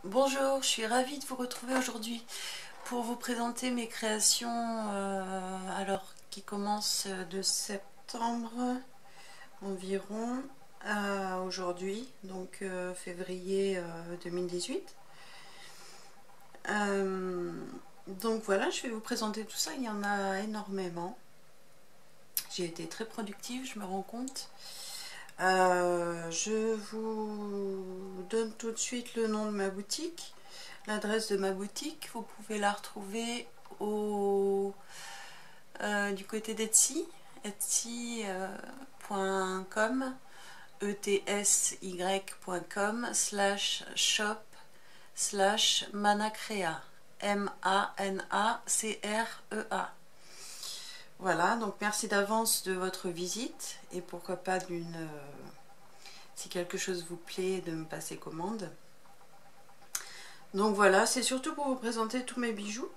Bonjour, je suis ravie de vous retrouver aujourd'hui pour vous présenter mes créations qui commencent de septembre environ à aujourd'hui, donc février 2018. Donc voilà, je vais vous présenter tout ça, il y en a énormément. J'ai été très productive, je me rends compte. Je vous donne tout de suite le nom de ma boutique, l'adresse de ma boutique. Vous pouvez la retrouver du côté d'Etsy, etsy.com, etsy.com/shop/manacrea, MANACREA. Voilà, donc merci d'avance de votre visite et pourquoi pas si quelque chose vous plaît, de me passer commande. Donc voilà, c'est surtout pour vous présenter tous mes bijoux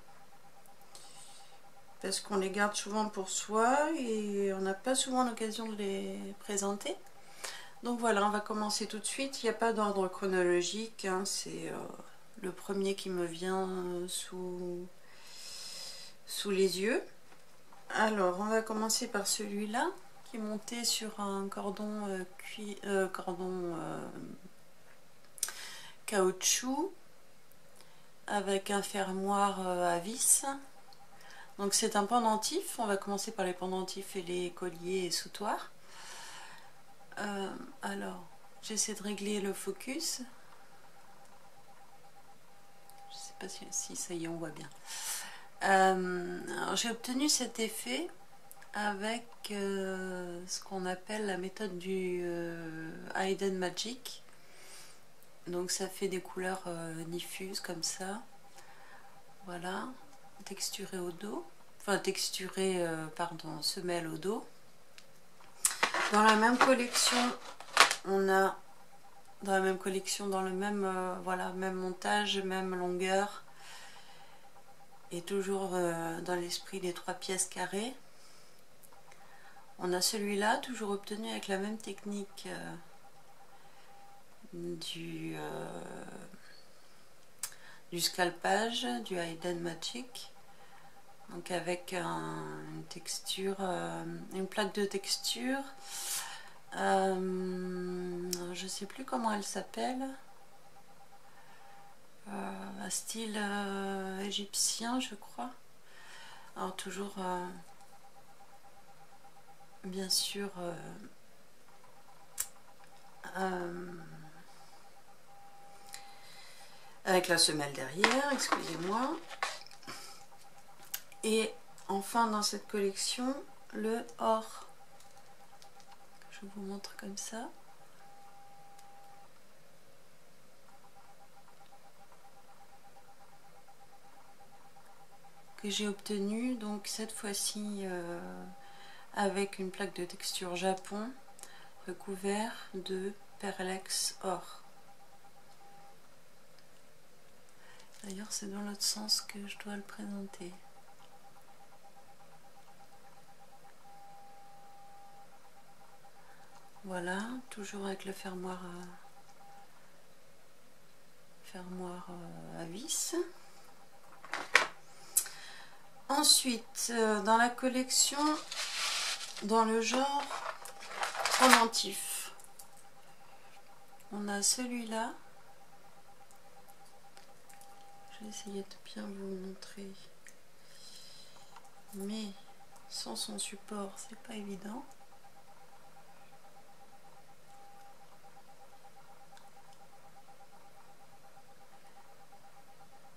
parce qu'on les garde souvent pour soi et on n'a pas souvent l'occasion de les présenter. Donc voilà, on va commencer tout de suite. Il n'y a pas d'ordre chronologique, hein, c'est le premier qui me vient sous les yeux. Alors, on va commencer par celui-là, qui est monté sur un cordon, caoutchouc, avec un fermoir à vis. Donc c'est un pendentif, on va commencer par les pendentifs et les colliers et sautoirs. Alors, j'essaie de régler le focus. Je ne sais pas si ça y est, on voit bien. J'ai obtenu cet effet avec ce qu'on appelle la méthode du Hidden Magic. Donc ça fait des couleurs diffuses comme ça. Voilà, texturé au dos. Enfin texturé, pardon, semelle au dos. Dans la même collection, on a dans la même collection, dans le même voilà, même montage, même longueur. Et toujours dans l'esprit des 3 pièces carrées. On a celui-là, toujours obtenu avec la même technique du scalpage, du Hidden Magic. Donc avec une texture, une plaque de texture. Je sais plus comment elle s'appelle. Un style égyptien, je crois. Alors toujours, bien sûr, avec la semelle derrière, excusez-moi. Et enfin dans cette collection, le or. Je vous montre comme ça. Que j'ai obtenu donc cette fois-ci avec une plaque de texture Japon recouvert de perlex or. D'ailleurs c'est dans l'autre sens que je dois le présenter. Voilà, toujours avec le fermoir à vis. Ensuite, dans la collection, dans le genre pendentif, on a celui-là. Je vais essayer de bien vous montrer, mais sans son support, c'est pas évident.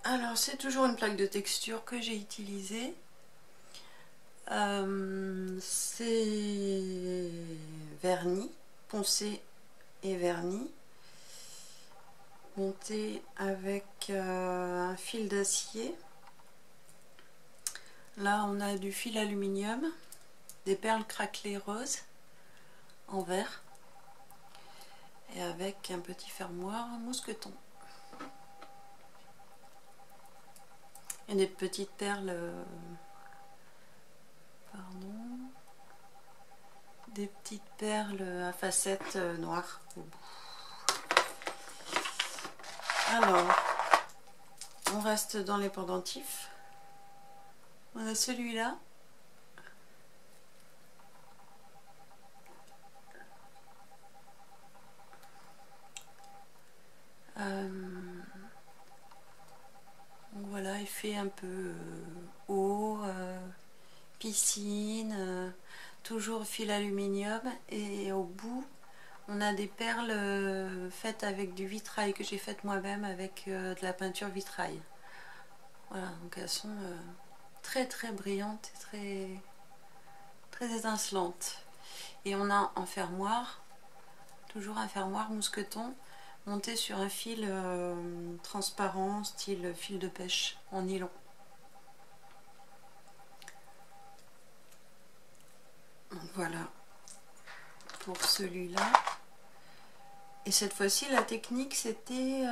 Alors c'est toujours une plaque de texture que j'ai utilisée. C'est verni, poncé et verni, monté avec un fil d'acier. Là on a du fil aluminium, des perles craquelées roses en verre et avec un petit fermoir mousqueton. Et des petites perles, des petites perles à facettes noires au bout. Alors, on reste dans les pendentifs. On a celui-là. Voilà, il fait un peu eau, piscine, toujours fil aluminium, et au bout on a des perles faites avec du vitrail que j'ai faites moi-même avec de la peinture vitrail. Voilà, donc elles sont très très brillantes et très étincelantes. Et on a un fermoir, toujours un fermoir mousqueton, monté sur un fil transparent, style fil de pêche en nylon. Donc voilà pour celui-là. Et cette fois-ci, la technique, c'était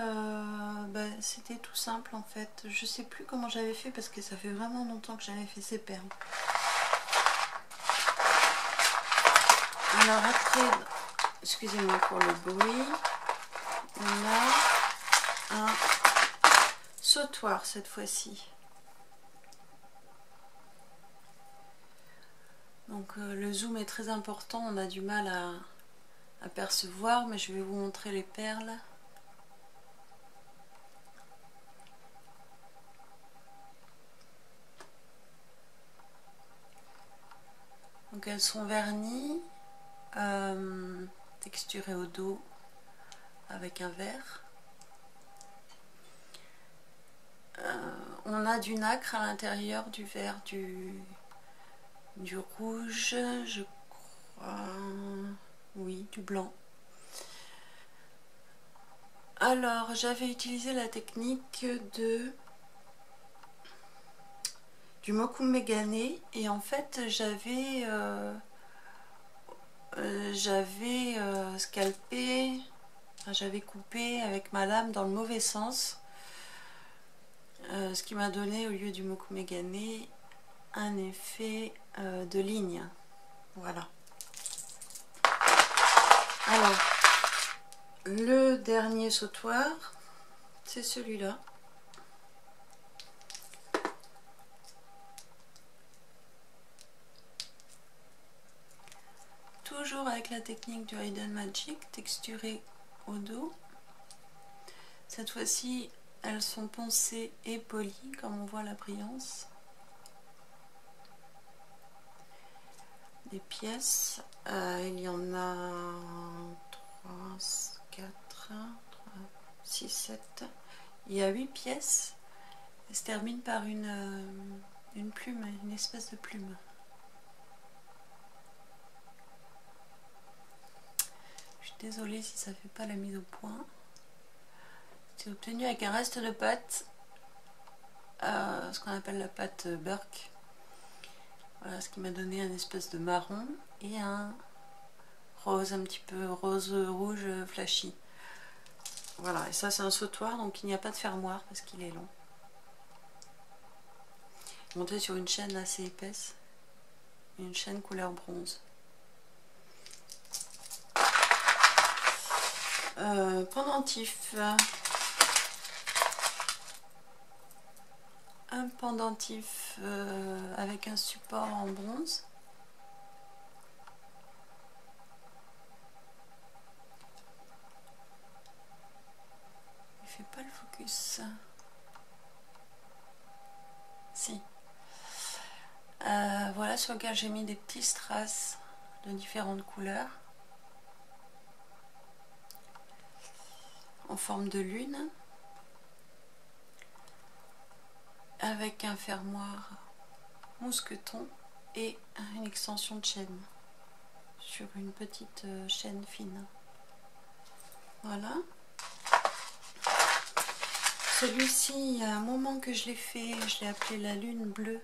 c'était tout simple en fait. Je sais plus comment j'avais fait parce que ça fait vraiment longtemps que j'avais fait ces perles. Alors après, excusez-moi pour le bruit, on a un sautoir cette fois-ci. Donc le zoom est très important, on a du mal à apercevoir, mais je vais vous montrer les perles. Donc elles sont vernies, texturées au dos avec un verre. On a du nacre à l'intérieur, du vert, du rouge, je crois, oui, du blanc. Alors j'avais utilisé la technique du mokumegane, et en fait j'avais scalpé, j'avais coupé avec ma lame dans le mauvais sens, ce qui m'a donné au lieu du mokumegane un effet de ligne. Voilà. Alors le dernier sautoir, c'est celui-là. Toujours avec la technique du Hidden Magic, texturée au dos. Cette fois-ci, elles sont poncées et polies, comme on voit la brillance. Des pièces, il y en a 3, 4, 6, 7. Il y a 8 pièces. Elle se termine par une plume, une espèce de plume. Je suis désolée si ça ne fait pas la mise au point. C'est obtenu avec un reste de pâte, ce qu'on appelle la pâte Burke. Voilà, ce qui m'a donné un espèce de marron et un rose, un petit peu rose-rouge flashy. Voilà, et ça c'est un sautoir, donc il n'y a pas de fermoir parce qu'il est long. Monté sur une chaîne assez épaisse, une chaîne couleur bronze. Pendentif. Un pendentif avec un support en bronze. Il fait pas le focus. Si. Voilà, sur lequel j'ai mis des petits strass de différentes couleurs en forme de lune, avec un fermoir mousqueton et une extension de chaîne sur une petite chaîne fine. Voilà. Celui-ci, il y a un moment que je l'ai fait, je l'ai appelé la lune bleue.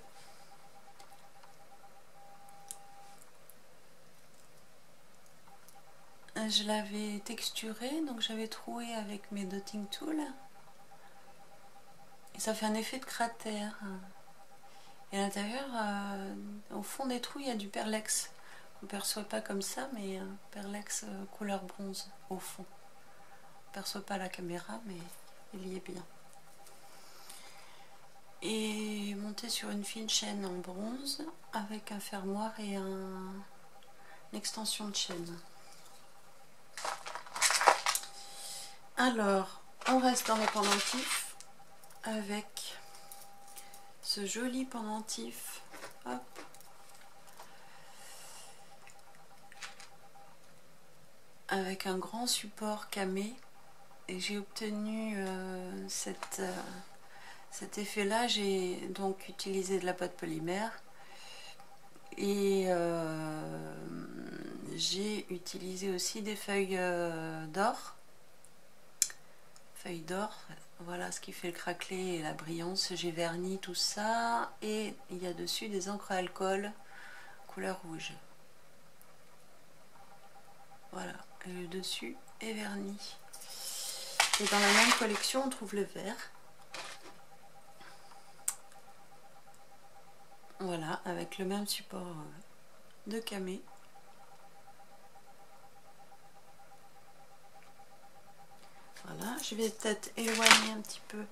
Je l'avais texturé, donc j'avais troué avec mes dotting tools. Et ça fait un effet de cratère. Et à l'intérieur, au fond des trous, il y a du perlex. On ne perçoit pas comme ça, mais un perlex couleur bronze au fond. On ne perçoit pas la caméra, mais il y est bien. et monté sur une fine chaîne en bronze avec un fermoir et une extension de chaîne. Alors, on reste dans les pendentifs avec ce joli pendentif. Hop. Avec un grand support camé, et j'ai obtenu cet effet là. J'ai donc utilisé de la pâte polymère et j'ai utilisé aussi des feuilles d'or. Feuilles d'or, voilà ce qui fait le craquelé et la brillance. J'ai verni tout ça et il y a dessus des encres à alcool couleur rouge. Voilà, et le dessus est verni. Et dans la même collection, on trouve le vert. Voilà, avec le même support de camé. Voilà, je vais peut-être éloigner un petit peu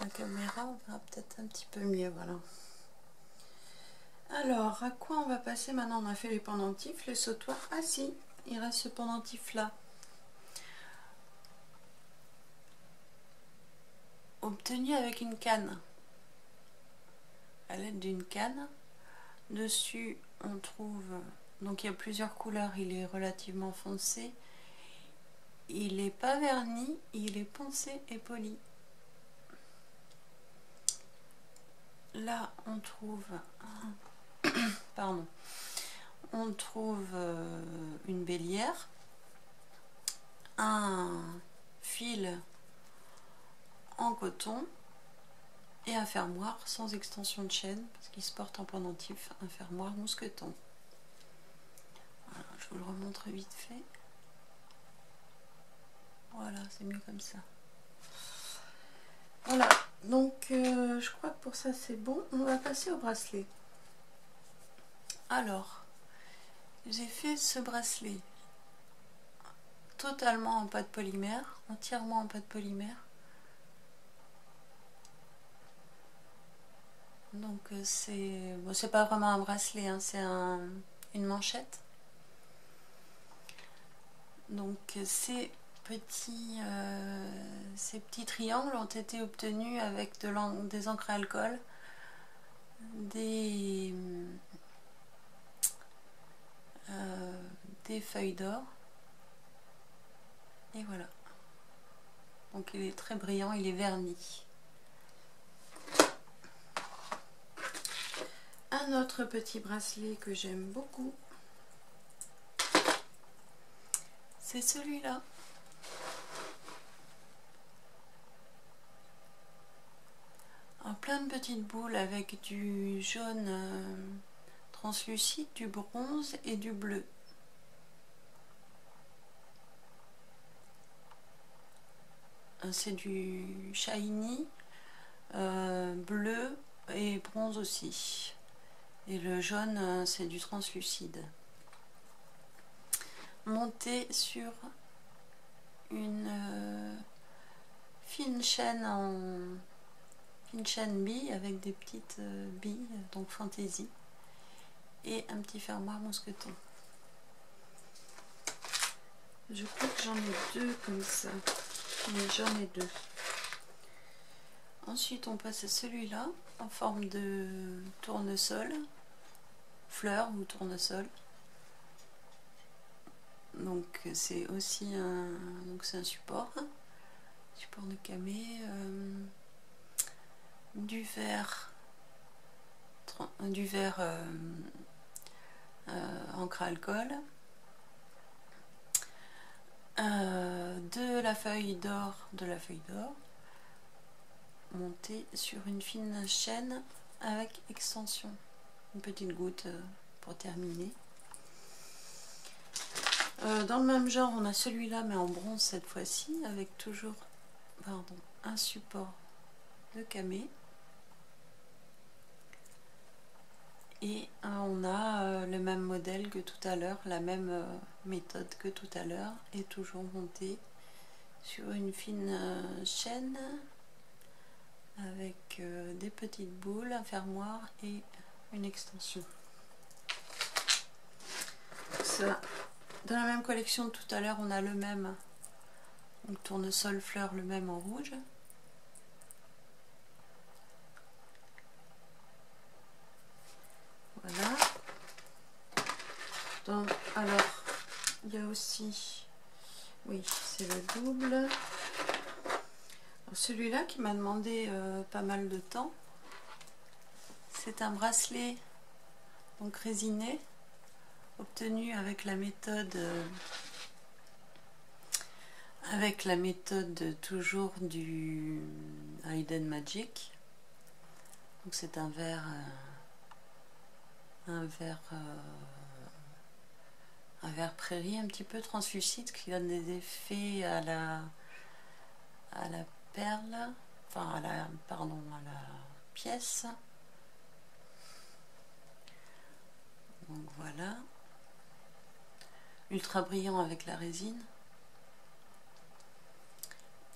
la caméra, on verra peut-être un petit peu mieux, voilà. Alors, à quoi on va passer maintenant? On a fait les pendentifs, les sautoirs. Ah si, il reste ce pendentif là. Obtenu avec une canne. À l'aide d'une canne. Dessus, on trouve... Donc il y a plusieurs couleurs, il est relativement foncé. Il n'est pas verni, il est poncé et poli. Là, on trouve... Pardon. On trouve une bélière, un fil en coton et un fermoir sans extension de chaîne parce qu'il se porte en pendentif, un fermoir mousqueton. Voilà, je vous le remontre vite fait. Voilà, c'est mieux comme ça. Voilà, donc je crois que pour ça c'est bon. On va passer au bracelet. Alors, j'ai fait ce bracelet totalement en pâte polymère, entièrement en pâte polymère. Donc c'est pas vraiment un bracelet, hein, c'est une manchette. Donc ces petits triangles ont été obtenus avec des encres à alcool, des feuilles d'or, et voilà. Donc il est très brillant, il est verni. Un autre petit bracelet que j'aime beaucoup, c'est celui-là. En plein de petites boules avec du jaune translucide, du bronze et du bleu. C'est du shiny, bleu et bronze aussi. Et le jaune, c'est du translucide. Monté sur une fine chaîne bille avec des petites billes, donc fantaisie, et un petit fermoir mousqueton. Je crois que j'en ai deux comme ça, mais j'en ai deux. Ensuite on passe à celui-là en forme de tournesol, fleur ou tournesol. Donc c'est aussi un support de camé, du verre encre à alcool, de la feuille d'or, montée sur une fine chaîne avec extension, une petite goutte pour terminer. Dans le même genre, on a celui-là mais en bronze cette fois-ci, avec toujours un support de camé. Et on a le même modèle que tout à l'heure, la même méthode que tout à l'heure, et toujours monté sur une fine chaîne avec avec des petites boules, un fermoir et une extension. Ça, dans la même collection de tout à l'heure, on a le même, donc tournesol fleur, le même en rouge. Voilà. Donc, alors, il y a aussi, oui, c'est le double. Celui-là qui m'a demandé pas mal de temps, c'est un bracelet donc résiné, obtenu avec la méthode toujours du Hidden Magic. Donc c'est un verre prairie un petit peu translucide qui donne des effets à la perle, enfin à la pièce. Donc voilà, ultra brillant avec la résine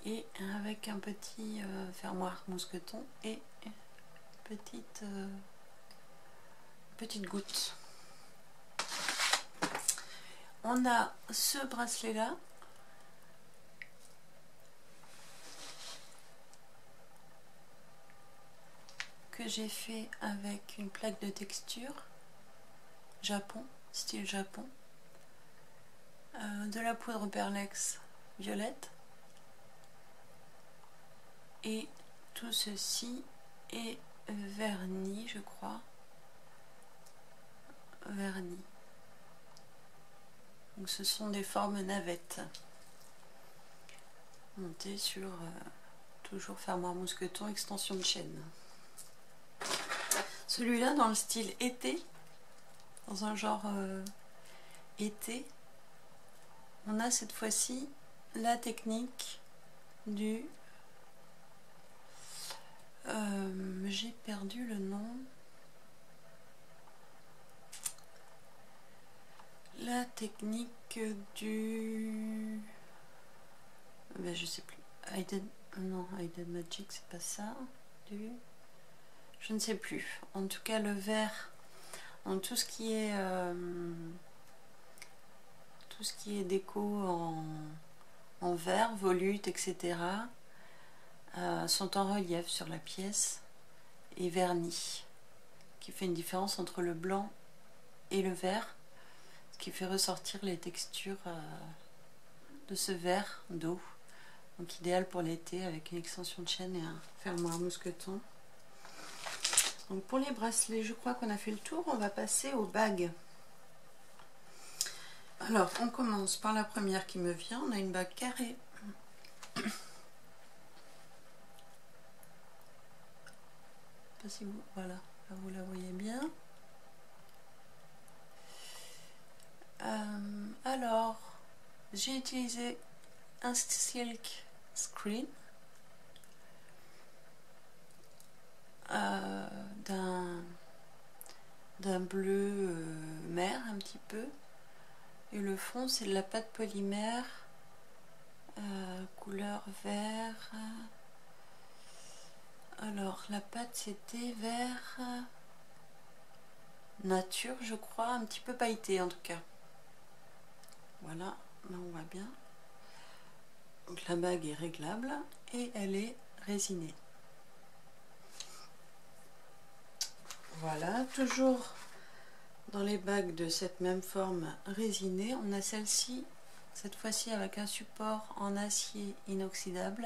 et avec un petit fermoir mousqueton et petite goutte. On a ce bracelet là que j'ai fait avec une plaque de texture Japon, style Japon, de la poudre perlex violette, et tout ceci est verni, je crois, verni. Donc ce sont des formes navettes montées sur toujours fermoir mousqueton, extension de chaîne. Celui-là dans le style été, dans un genre été, on a cette fois-ci la technique du j'ai perdu le nom, la technique du je sais plus, Hidden Magic, c'est pas ça, je ne sais plus. En tout cas, le vert, en tout ce qui est déco en verre, volute, etc. Sont en relief sur la pièce et vernis, qui fait une différence entre le blanc et le vert, ce qui fait ressortir les textures de ce vert d'eau. Donc idéal pour l'été avec une extension de chaîne et un fermoir mousqueton. Donc pour les bracelets, je crois qu'on a fait le tour. On va passer aux bagues. Alors on commence par la première qui me vient. On a une bague carrée. Je sais pas si vous, voilà, là vous la voyez bien. Alors j'ai utilisé un silk screen d'un bleu mer un petit peu, et le fond c'est de la pâte polymère couleur vert. Alors la pâte c'était vert nature, je crois, un petit peu pailleté en tout cas. Voilà, là on voit bien. Donc la bague est réglable et elle est résinée. Voilà, toujours dans les bagues de cette même forme résinée, on a celle-ci, cette fois-ci avec un support en acier inoxydable.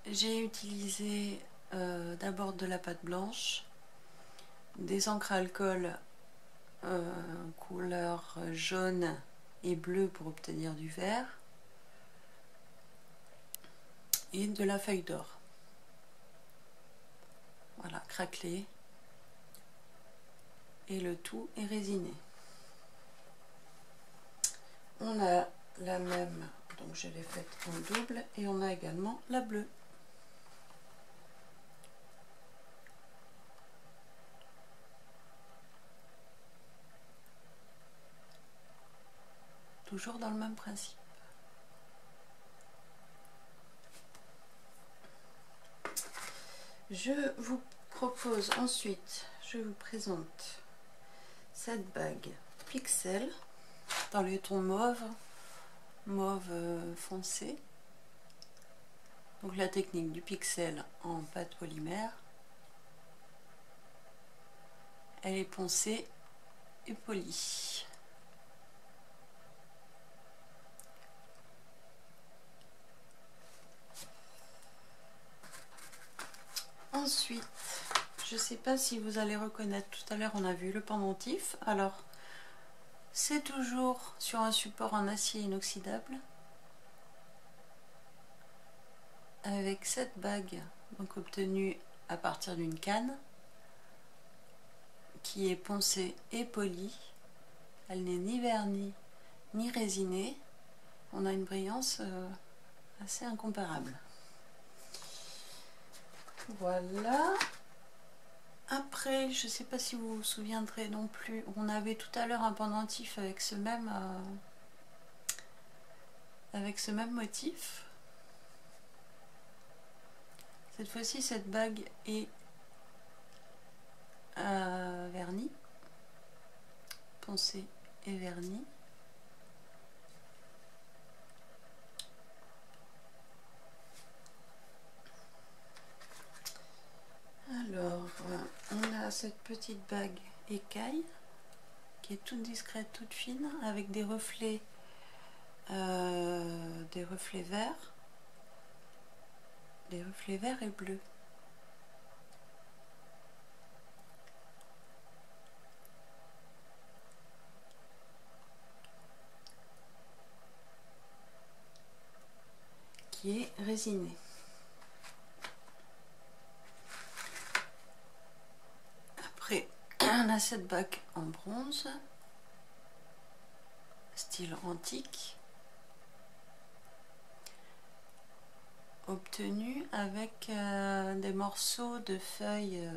J'ai utilisé d'abord de la pâte blanche, des encres à alcool couleur jaune et bleu pour obtenir du vert, et de la feuille d'or. Voilà, craquelé, et le tout est résiné. On a la même, donc je l'ai faite en double, et on a également la bleue. Toujours dans le même principe. Je vous propose ensuite, je vous présente cette bague Pixel dans les tons mauve foncé. Donc la technique du pixel en pâte polymère. Elle est poncée et polie. Ensuite, je ne sais pas si vous allez reconnaître, tout à l'heure on a vu le pendentif. Alors, c'est toujours sur un support en acier inoxydable. Avec cette bague, donc obtenue à partir d'une canne, qui est poncée et polie. Elle n'est ni vernie ni résinée. On a une brillance assez incomparable. Voilà. Après, je ne sais pas si vous vous souviendrez non plus, on avait tout à l'heure un pendentif avec ce même motif. Cette fois-ci, cette bague est vernie, poncée et vernie. Alors, on a cette petite bague écaille qui est toute discrète, toute fine, avec des reflets verts, et bleus. Qui est résinée. Après, on a cette bague en bronze, style antique, obtenue avec des morceaux de feuilles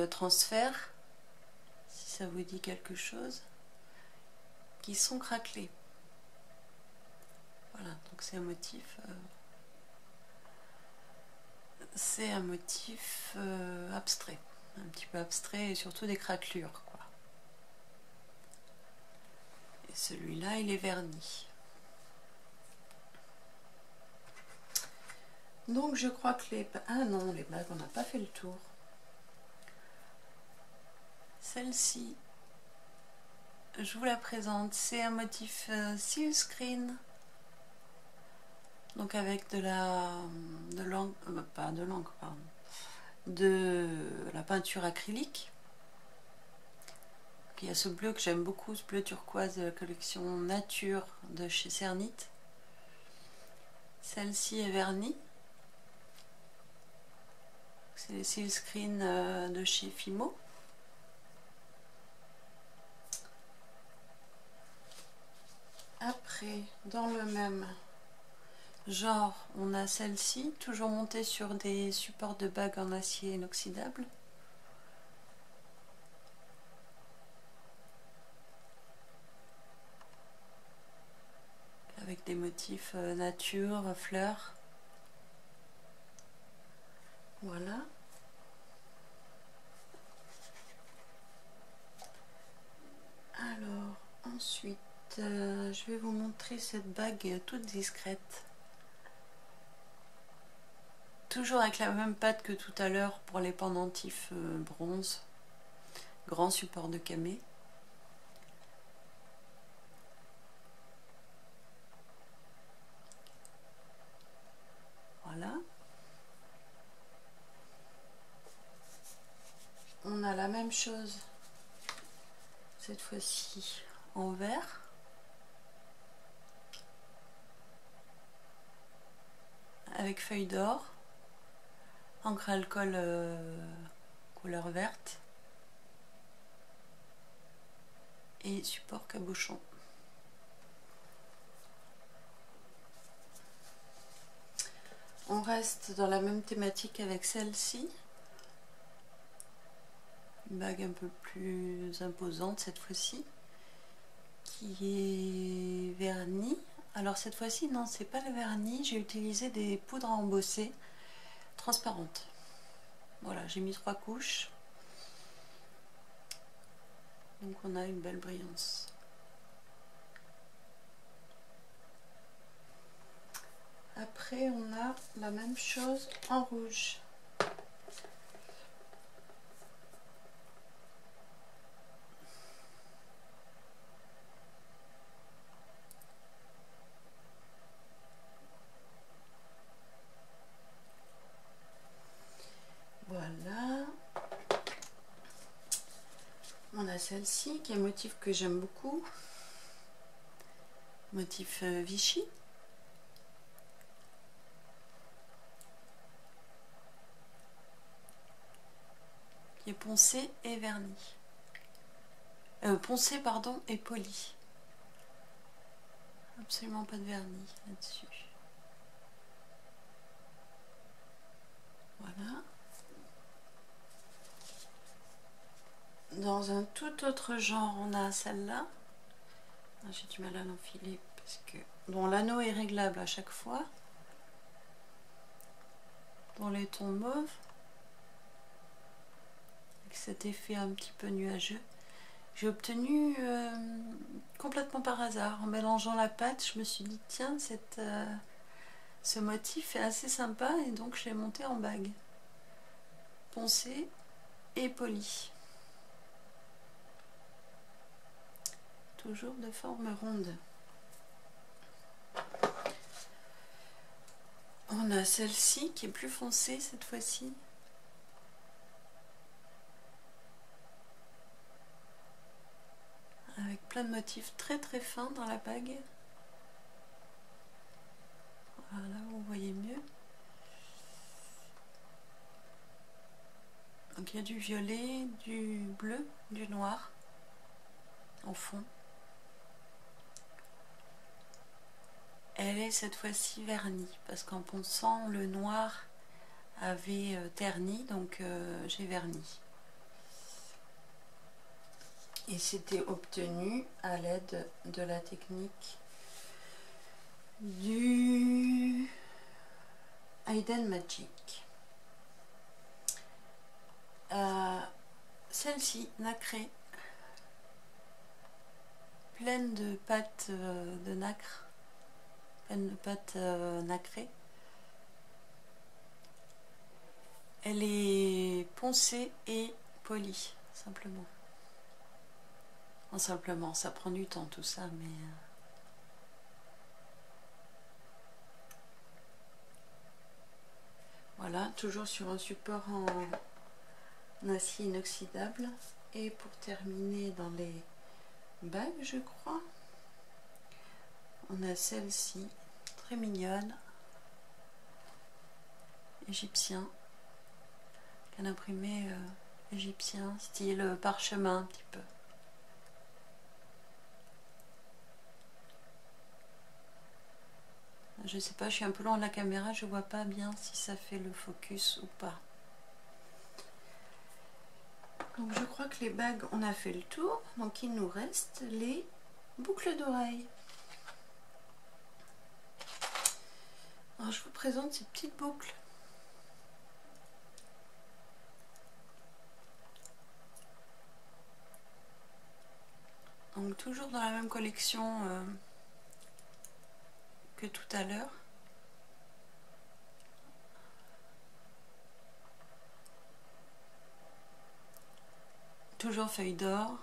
transfert, si ça vous dit quelque chose, qui sont craquelés. Voilà, donc c'est un motif abstrait, un petit peu abstrait, et surtout des craquelures, quoi. Et celui-là, il est verni. Donc je crois que les bagues, on n'a pas fait le tour. Celle-ci, je vous la présente, c'est un motif silkscreen, donc avec de la peinture acrylique. Il y a ce bleu que j'aime beaucoup, ce bleu turquoise de la collection Nature de chez Cernit. Celle-ci est vernie. C'est les silkscreen de chez Fimo. Après, dans le même genre, on a celle-ci, toujours montée sur des supports de bagues en acier inoxydable. Avec des motifs nature, fleurs. Voilà. Alors, ensuite, je vais vous montrer cette bague toute discrète. Toujours avec la même pâte que tout à l'heure pour les pendentifs bronze. Grand support de camé. Voilà. On a la même chose, cette fois-ci en vert. Avec feuille d'or, encre alcool couleur verte et support cabochon. On reste dans la même thématique avec celle-ci. Une bague un peu plus imposante cette fois-ci, qui est vernie. Alors cette fois-ci, non, c'est pas le vernis, j'ai utilisé des poudres à embosser transparente. Voilà, j'ai mis 3 couches. Donc on a une belle brillance. Après on a la même chose en rouge. Voilà. On a celle-ci qui est un motif que j'aime beaucoup. Motif Vichy. Qui est poncé et verni. Poncé pardon et poli. Absolument pas de vernis là-dessus. Voilà. Dans un tout autre genre, on a celle-là. J'ai du mal à l'enfiler parce que dont l'anneau est réglable à chaque fois. Dans les tons mauves. Avec cet effet un petit peu nuageux. J'ai obtenu complètement par hasard. En mélangeant la pâte, je me suis dit tiens, ce motif est assez sympa et donc je l'ai monté en bague. Poncé et poli. Toujours de forme ronde. On a celle-ci qui est plus foncée cette fois-ci. Avec plein de motifs très très fins dans la bague. Voilà, vous voyez mieux. Donc il y a du violet, du bleu, du noir au fond. Elle est cette fois-ci vernie parce qu'en ponçant le noir avait terni, donc j'ai verni. Et c'était obtenu à l'aide de la technique du Hidden Magic. Celle-ci, nacrée, pleine de pâte de nacre, pleine de pâte nacrée. Elle est poncée et polie, simplement. Non, simplement, ça prend du temps tout ça, mais... Voilà, toujours sur un support en acier inoxydable. Et pour terminer dans les bagues, je crois, on a celle-ci, très mignonne, égyptien, qu'un imprimé égyptien, style parchemin un petit peu. Je sais pas, je suis un peu loin de la caméra, je vois pas bien si ça fait le focus ou pas. Donc je crois que les bagues, on a fait le tour. Donc il nous reste les boucles d'oreilles. Alors je vous présente ces petites boucles. Donc toujours dans la même collection que tout à l'heure. Toujours feuille d'or,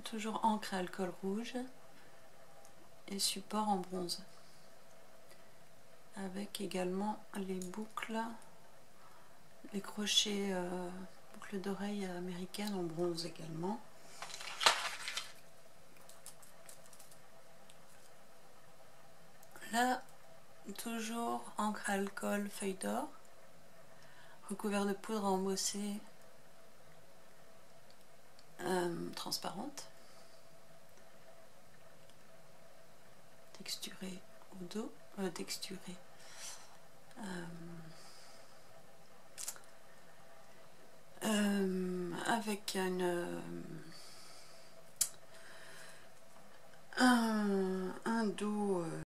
toujours encre à alcool rouge et support en bronze. Avec également les boucles, les crochets boucles d'oreilles américaines en bronze également. Là, toujours encre à alcool feuille d'or, recouvert de poudre embossée transparente, texturée au dos, texturée avec un dos